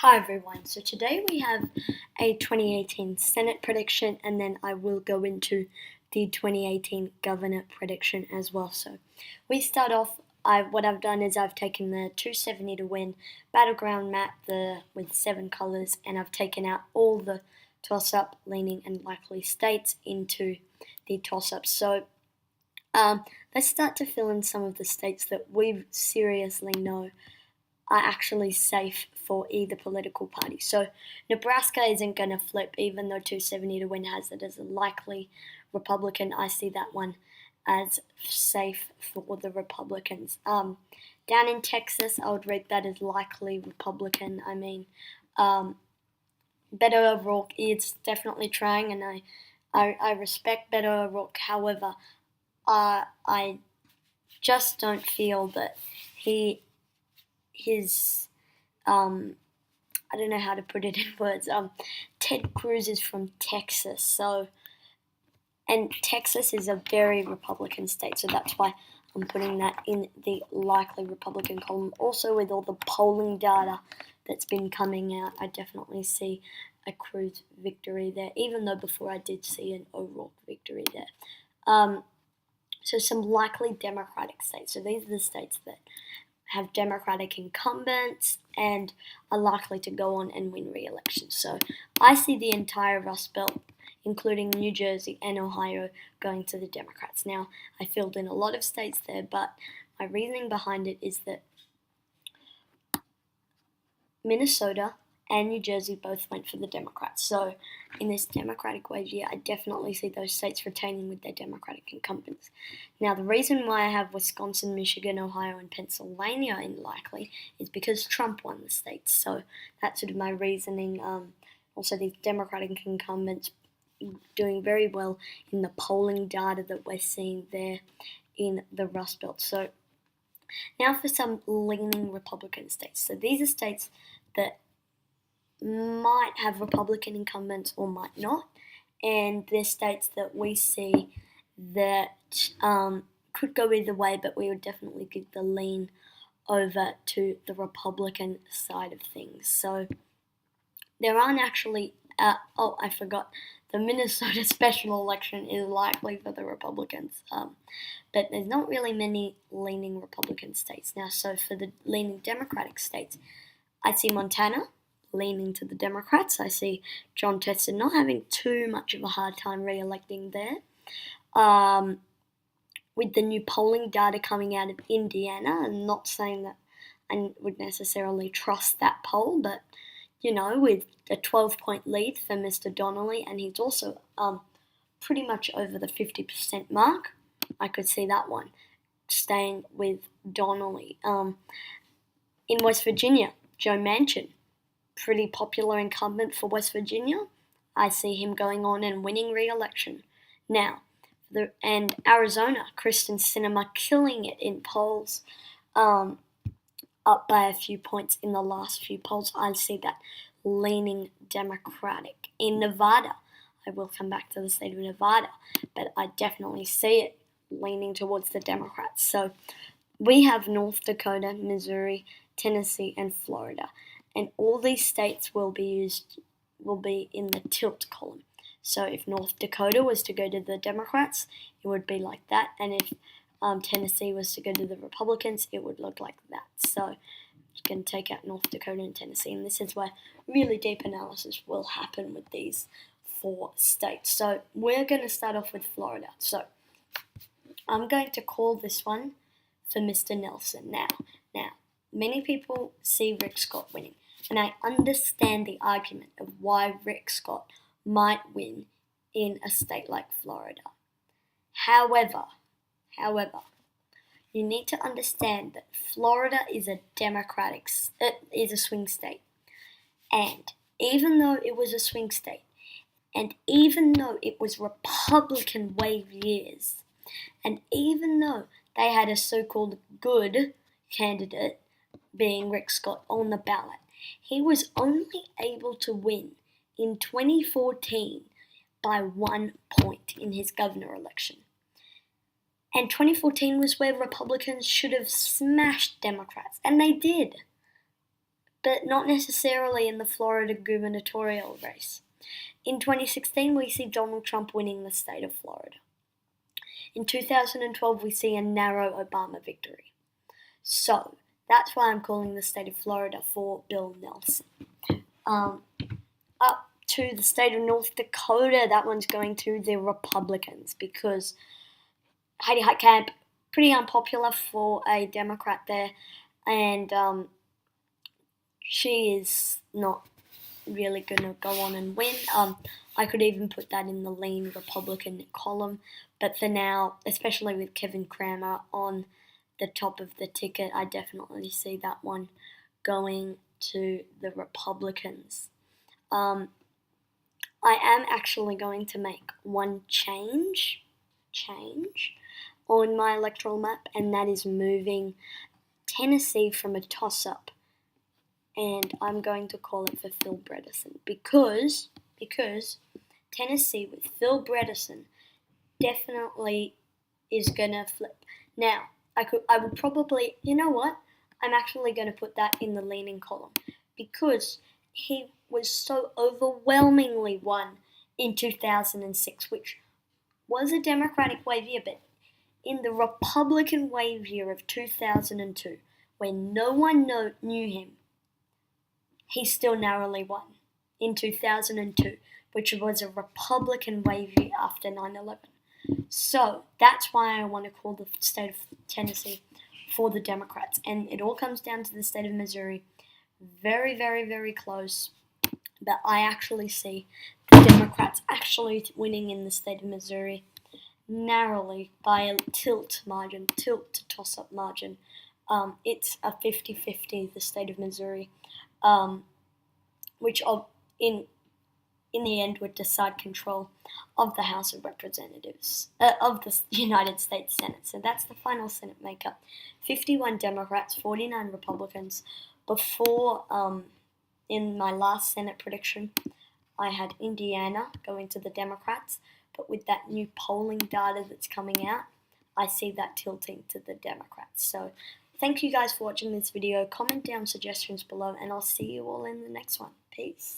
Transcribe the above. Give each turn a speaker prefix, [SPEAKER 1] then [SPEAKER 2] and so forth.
[SPEAKER 1] Hi everyone, so today we have a 2018 Senate prediction and then I will go into the 2018 Governor prediction as well. So we start off, what I've done is I've taken the 270 to win battleground map with 7 colours, and I've taken out all the toss-up, leaning and likely states into the toss-up. So let's start to fill in some of the states that we seriously know are actually safe for either political party. So Nebraska isn't going to flip, even though 270 to win has it as a likely Republican. I see that one as safe for the Republicans. Down in Texas, I would rate that as likely Republican. Beto O'Rourke is definitely trying, and I respect Beto O'Rourke. However, I just don't feel that his I don't know how to put it in words. Ted Cruz is from Texas, and Texas is a very Republican state, so that's why I'm putting that in the likely Republican column. Also, with all the polling data that's been coming out, I definitely see a Cruz victory there, even though before I did see an O'Rourke victory there. So some likely Democratic states. So these are the states that have Democratic incumbents and are likely to go on and win re-election. So I see the entire Rust Belt, including New Jersey and Ohio, going to the Democrats. Now, I filled in a lot of states there, but my reasoning behind it is that Minnesota and New Jersey both went for the Democrats. So in this Democratic wave year, I definitely see those states retaining with their Democratic incumbents. Now, the reason why I have Wisconsin, Michigan, Ohio, and Pennsylvania in likely is because Trump won the states. So that's sort of my reasoning. Also, these Democratic incumbents doing very well in the polling data that we're seeing there in the Rust Belt. So now for some leaning Republican states. So these are states that might have Republican incumbents or might not, and they're states that we see that could go either way, but we would definitely give the lean over to the Republican side of things. So there aren't actually, I forgot, the Minnesota special election is likely for the Republicans, but there's not really many leaning Republican states now. So for the leaning Democratic states, I see Montana leaning to the Democrats. I see John Tester not having too much of a hard time re-electing there. With the new polling data coming out of Indiana, I'm not saying that I would necessarily trust that poll, but with a 12-point lead for Mr. Donnelly, and he's also pretty much over the 50% mark, I could see that one staying with Donnelly. In West Virginia, Joe Manchin, pretty popular incumbent for West Virginia. I see him going on and winning re-election. Now, and Arizona, Kristen Sinema killing it in polls, up by a few points in the last few polls. I see that leaning Democratic. In Nevada, I will come back to the state of Nevada, but I definitely see it leaning towards the Democrats. So we have North Dakota, Missouri, Tennessee, and Florida, and all these states will be in the tilt column. So if North Dakota was to go to the Democrats, it would be like that, and if Tennessee was to go to the Republicans, it would look like that. So you can take out North Dakota and Tennessee, and this is where really deep analysis will happen with these 4 states. So we're going to start off with Florida. So I'm going to call this one for Mr. Nelson. Now, many people see Rick Scott winning, and I understand the argument of why Rick Scott might win in a state like Florida. However, you need to understand that Florida is a swing state, and even though it was a swing state, and even though it was Republican wave years, and even though they had a so-called good candidate, being Rick Scott, on the ballot, he was only able to win in 2014 by 1 point in his governor election. And 2014 was where Republicans should have smashed Democrats, and they did. but not necessarily in the Florida gubernatorial race. In 2016, we see Donald Trump winning the state of Florida. In 2012, we see a narrow Obama victory. So, that's why I'm calling the state of Florida for Bill Nelson. Up to the state of North Dakota, that one's going to the Republicans because Heidi Heitkamp, pretty unpopular for a Democrat there, and she is not really going to go on and win. I could even put that in the lean Republican column, but for now, especially with Kevin Cramer on the top of the ticket, I definitely see that one going to the Republicans. I am actually going to make one change on my electoral map, and that is moving Tennessee from a toss-up, and I'm going to call it for Phil Bredesen because Tennessee with Phil Bredesen definitely is gonna flip. Now, I would probably, you know what? I'm actually going to put that in the leaning column because he was so overwhelmingly won in 2006, which was a Democratic wave year, but in the Republican wave year of 2002, when no one knew him, he still narrowly won in 2002, which was a Republican wave year after 9/11. So that's why I want to call the state of Tennessee for the Democrats. And it all comes down to the state of Missouri. Very, very, very close. But I actually see the Democrats actually winning in the state of Missouri narrowly by a tilt to toss-up margin. It's a 50-50, the state of Missouri, which in the end would decide control of the House of Representatives, of the United States Senate. So that's the final Senate makeup. 51 Democrats, 49 Republicans. Before, in my last Senate prediction, I had Indiana going to the Democrats, but with that new polling data that's coming out, I see that tilting to the Democrats. So thank you guys for watching this video. Comment down suggestions below, and I'll see you all in the next one. Peace.